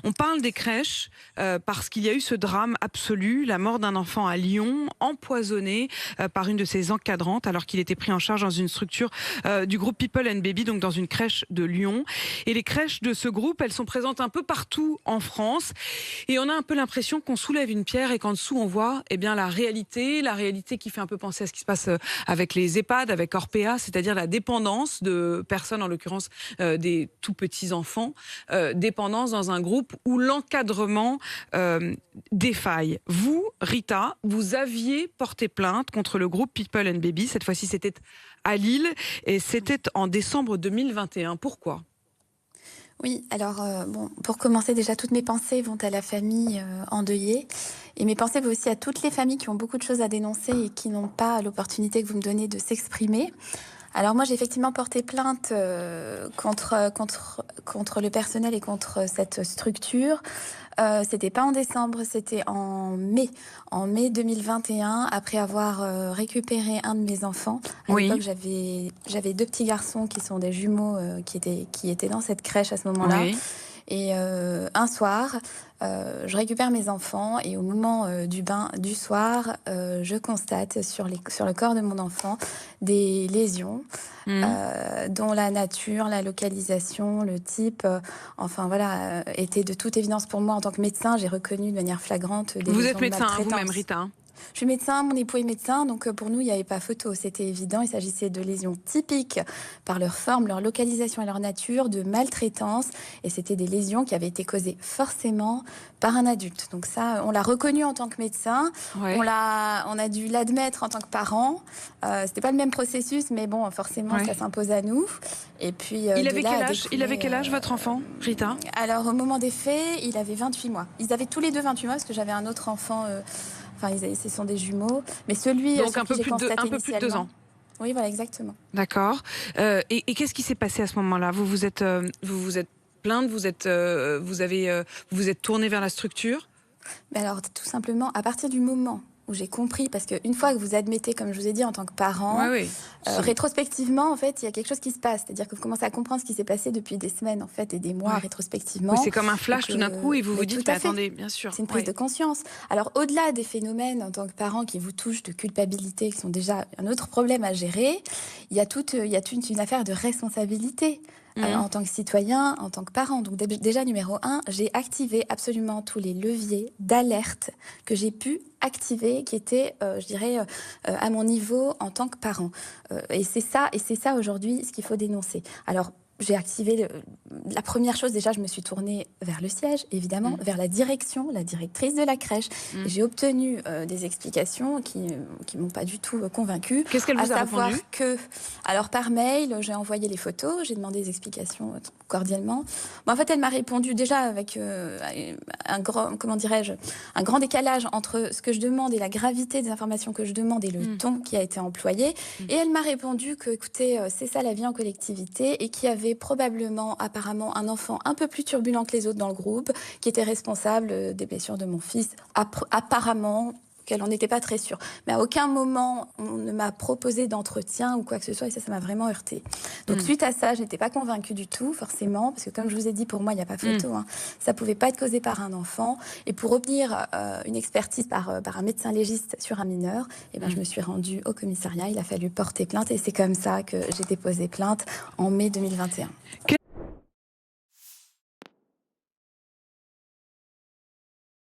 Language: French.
On parle des crèches parce qu'il y a eu ce drame absolu, la mort d'un enfant à Lyon, empoisonné par une de ses encadrantes alors qu'il était pris en charge dans une structure du groupe People and Baby, donc dans une crèche de Lyon. Et les crèches de ce groupe, elles sont présentes un peu partout en France. Et on a un peu l'impression qu'on soulève une pierre et qu'en dessous on voit la réalité qui fait un peu penser à ce qui se passe avec les EHPAD, avec Orpea, c'est-à-dire la dépendance de personnes, en l'occurrence des tout petits enfants, dépendance dans un groupe où l'encadrement défaille. Vous, Rita, vous aviez porté plainte contre le groupe People and Baby. Cette fois-ci, c'était à Lille et c'était en décembre 2021. Pourquoi ? Oui, alors bon, pour commencer, déjà, toutes mes pensées vont à la famille endeuillée. Et mes pensées vont aussi à toutes les familles qui ont beaucoup de choses à dénoncer et qui n'ont pas l'opportunité que vous me donnez de s'exprimer. Alors moi, j'ai effectivement porté plainte contre le personnel et contre cette structure. C'était pas en décembre, c'était en mai. En mai 2021, après avoir récupéré un de mes enfants. À l'époque, j'avais deux petits garçons qui sont des jumeaux qui étaient dans cette crèche à ce moment-là. Oui. Et un soir, je récupère mes enfants et au moment du bain du soir, je constate sur le corps de mon enfant des lésions dont la nature, la localisation, le type, était de toute évidence pour moi en tant que médecin. J'ai reconnu de manière flagrante des Vous lésions êtes de médecin, maltraitance. vous-même, Rita. Je suis médecin, mon époux est médecin, donc pour nous, il n'y avait pas photo, c'était évident. Il s'agissait de lésions typiques par leur forme, leur localisation et leur nature, de maltraitance. Et c'était des lésions qui avaient été causées forcément par un adulte. Donc ça, on l'a reconnu en tant que médecin, Ouais. on a dû l'admettre en tant que parent. C'était pas le même processus, mais bon, forcément, ça s'impose à nous. Et puis, il avait quel âge, votre enfant, Rita ? Alors, au moment des faits, il avait 28 mois. Ils avaient tous les deux 28 mois, parce que j'avais un autre enfant... ce sont des jumeaux. Mais celui donc sur un qui peu j'ai plus de 2 ans. Oui, voilà, exactement. D'accord. Et qu'est-ce qui s'est passé à ce moment-là ? Vous vous êtes plainte, vous vous êtes tournée vers la structure ? Mais alors, tout simplement, à partir du moment où j'ai compris, parce qu'une fois que vous admettez, comme je vous ai dit, en tant que parent, rétrospectivement, en fait, il y a quelque chose qui se passe. C'est-à-dire que vous commencez à comprendre ce qui s'est passé depuis des semaines, en fait, et des mois, rétrospectivement. Oui, c'est comme un flash tout d'un coup, et vous vous dites, attendez, bien sûr. C'est une prise de conscience. Alors, au-delà des phénomènes, en tant que parent, qui vous touchent de culpabilité, qui sont déjà un autre problème à gérer, il y a toute une affaire de responsabilité. En tant que citoyen, en tant que parent. Donc déjà, numéro 1, j'ai activé absolument tous les leviers d'alerte que j'ai pu activer, qui étaient, à mon niveau en tant que parent. Et c'est ça aujourd'hui ce qu'il faut dénoncer. Alors, j'ai activé la première chose, déjà, je me suis tournée vers le siège, évidemment, vers la directrice de la crèche. Et j'ai obtenu des explications qui m'ont pas du tout convaincue. Qu'est-ce qu'elle vous a répondu ? Alors, par mail, j'ai envoyé les photos, j'ai demandé des explications cordialement. Bon, en fait, elle m'a répondu déjà avec un grand décalage entre ce que je demande et la gravité des informations que je demande et le ton qui a été employé. Et elle m'a répondu que, écoutez, c'est ça la vie en collectivité, et qu'il y avait apparemment un enfant un peu plus turbulent que les autres dans le groupe qui était responsable des blessures de mon fils. Apparemment, qu'elle n'en était pas très sûre. Mais à aucun moment, on ne m'a proposé d'entretien ou quoi que ce soit, et ça m'a vraiment heurtée. Donc, suite à ça, je n'étais pas convaincue du tout, forcément, parce que comme je vous ai dit, pour moi, il n'y a pas photo. Ça ne pouvait pas être causé par un enfant. Et pour obtenir une expertise par un médecin légiste sur un mineur, je me suis rendue au commissariat. Il a fallu porter plainte, et c'est comme ça que j'ai déposé plainte en mai 2021.